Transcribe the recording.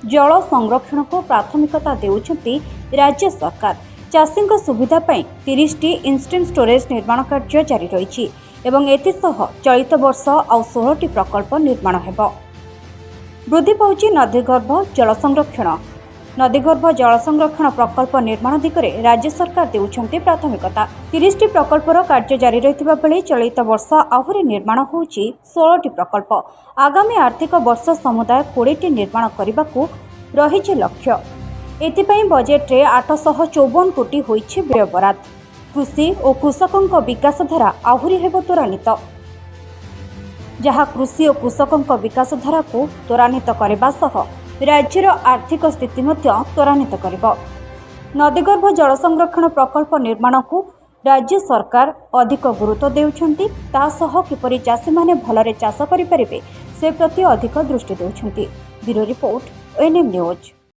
जल संरक्षण को प्राथमिकता देउछंती राज्य सरकार। चाषी सुविधा 30 इंस्टेंट स्टोरेज निर्माण कार्य जारी रही एवं एसह चलित वर्ष आउ 16 प्रकल्प निर्माण हेब। वृद्धि पाउछि नदीगर्भ जल संरक्षण। नदीगर्भ जल संरक्षण प्रकल्प निर्माण दिगरे राज्य सरकार देउछंती प्राथमिकता। 30 प्रकल्पर कार्य जारी रहितबा बेले चलित वर्ष आहुरी निर्माण होउछि 16 प्रकल्प। आगामी आर्थिक वर्ष समुदाय 20 निर्माण करने रही लक्ष्य। एथिपाई बजेट रे 854 कोटी होइछि व्यय बराद। कृषि और कृषकों विकास धारा आहुरी हेब त्वरान्वित, जहाँ कृषि और कृषकों विकास धारा को त्वरान्वित करने सह राज्यर आर्थिक स्थिति त्वरान्वित करिब। नदीगर्भ जल संरक्षण प्रकल्प निर्माण को राज्य सरकार अधिक गुरुत्व देउछंती, ता सह किपरि चाषी माने भलरे चाष करि परिबे से प्रति अधिक दृष्टि देउछंती। Bureau report, ANM news.